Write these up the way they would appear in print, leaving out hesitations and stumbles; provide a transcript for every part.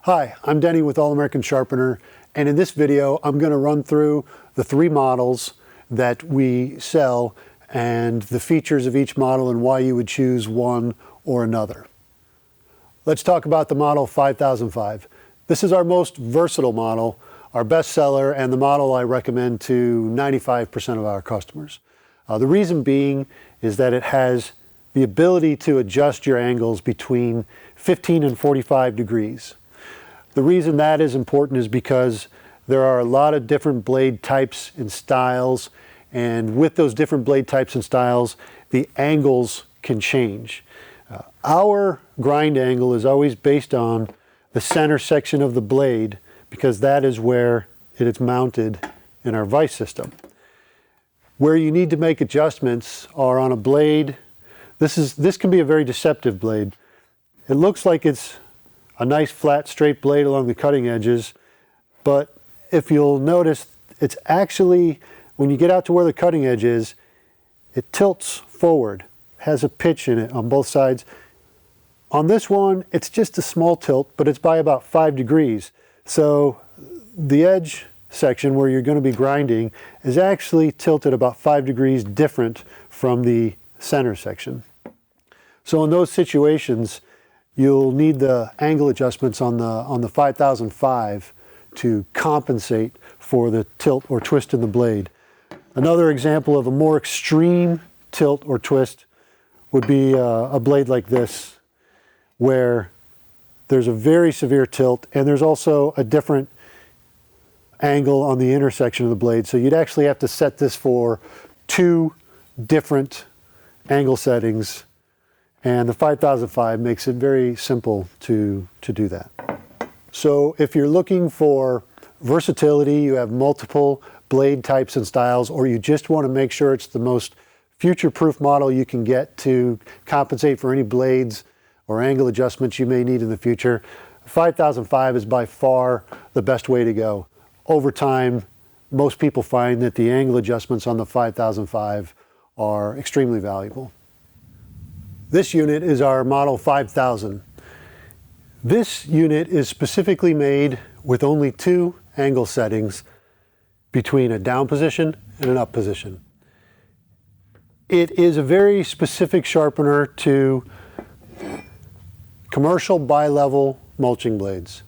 Hi, I'm Denny with All American Sharpener, and in this video I'm going to run through the three models that we sell and the features of each model and why you would choose one or another. Let's talk about the model 5005. This is our most versatile model, our best seller, and the model I recommend to 95% of our customers. The reason being is that it has the ability to adjust your angles between 15 and 45 degrees. The reason that is important is because there are a lot of different blade types and styles, and with those different blade types and styles, the angles can change. Our grind angle is always based on the center section of the blade because that is where it is mounted in our vise system. Where you need to make adjustments are on a blade. This can be a very deceptive blade. It looks like it's a nice flat straight blade along the cutting edges, but if you'll notice, it's actually, when you get out to where the cutting edge is, it tilts forward, has a pitch in it on both sides. On this one, it's just a small tilt, but it's by about 5 degrees. So the edge section where you're going to be grinding is actually tilted about 5 degrees different from the center section. So in those situations, you'll need the angle adjustments on the 5005 to compensate for the tilt or twist in the blade. Another example of a more extreme tilt or twist would be a blade like this, where there's a very severe tilt and there's also a different angle on the intersection of the blade. So you'd actually have to set this for two different angle settings, and the 5005 makes it very simple to do that. So if you're looking for versatility, you have multiple blade types and styles, or you just want to make sure it's the most future-proof model you can get to compensate for any blades or angle adjustments you may need in the future, 5005 is by far the best way to go. Over time, most people find that the angle adjustments on the 5005 are extremely valuable. This unit is our model 5000. This unit is specifically made with only two angle settings between a down position and an up position. It is a very specific sharpener to commercial bi-level mulching blades,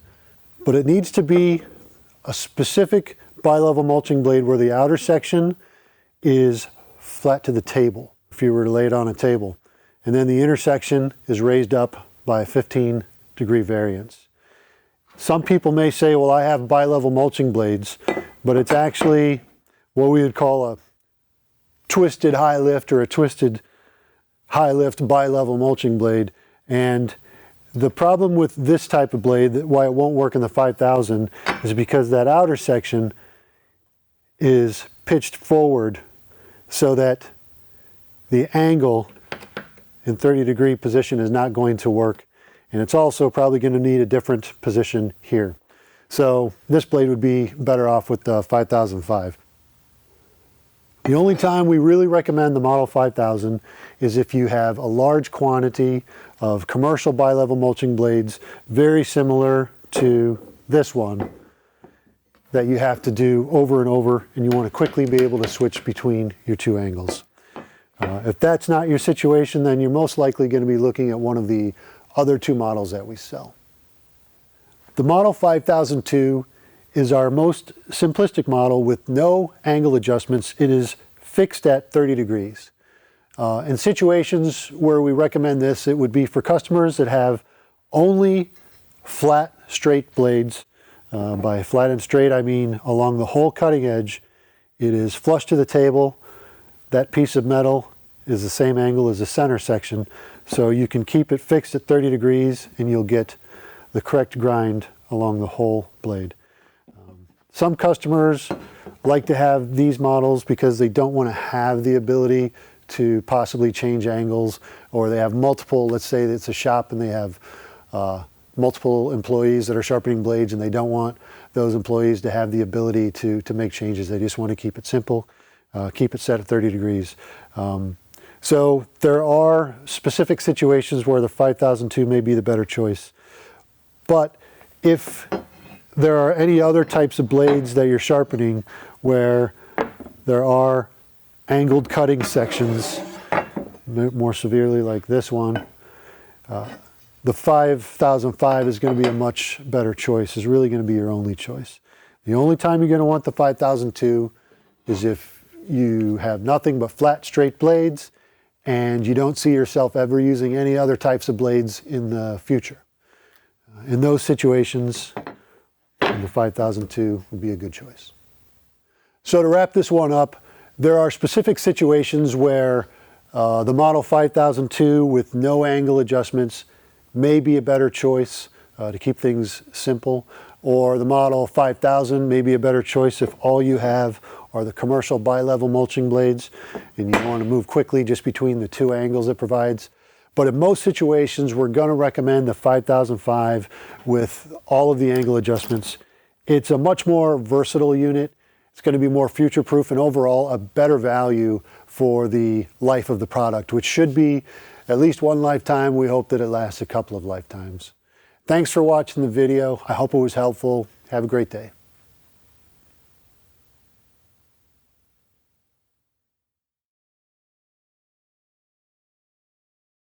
but it needs to be a specific bi-level mulching blade where the outer section is flat to the table, if you were to lay it on a table, and then the intersection is raised up by a 15-degree variance. Some people may say, well, I have bi-level mulching blades, but it's actually what we would call a twisted high lift or a twisted high lift bi-level mulching blade. And the problem with this type of blade, why it won't work in the 5000, is because that outer section is pitched forward so that the angle in 30-degree position is not going to work. And it's also probably going to need a different position here. So this blade would be better off with the 5005. The only time we really recommend the Model 5000 is if you have a large quantity of commercial bi-level mulching blades, very similar to this one, that you have to do over and over, and you want to quickly be able to switch between your two angles. If that's not your situation, then you're most likely going to be looking at one of the other two models that we sell. The Model 5002 is our most simplistic model with no angle adjustments. It is fixed at 30 degrees. In situations where we recommend this, it would be for customers that have only flat, straight blades. By flat and straight, I mean along the whole cutting edge. It is flush to the table. That piece of metal is the same angle as the center section, so you can keep it fixed at 30 degrees and you'll get the correct grind along the whole blade. Some customers like to have these models because they don't want to have the ability to possibly change angles, or they have multiple, let's say it's a shop and they have multiple employees that are sharpening blades and they don't want those employees to have the ability to make changes. They just want to keep it simple, keep it set at 30 degrees. So there are specific situations where the 5002 may be the better choice. But if there are any other types of blades that you're sharpening where there are angled cutting sections, more severely like this one, the 5005 is going to be a much better choice. It's really going to be your only choice. The only time you're going to want the 5002 is if you have nothing but flat, straight blades and you don't see yourself ever using any other types of blades in the future. In those situations, the 5002 would be a good choice. So to wrap this one up, there are specific situations where the model 5002 with no angle adjustments may be a better choice to keep things simple, or the model 5000 may be a better choice if all you have are the commercial bi-level mulching blades and you want to move quickly just between the two angles it provides. But in most situations, we're going to recommend the 5005 with all of the angle adjustments. It's a much more versatile unit. It's going to be more future-proof and overall a better value for the life of the product, which should be at least one lifetime. We hope that it lasts a couple of lifetimes. Thanks for watching the video. I hope it was helpful. Have a great day.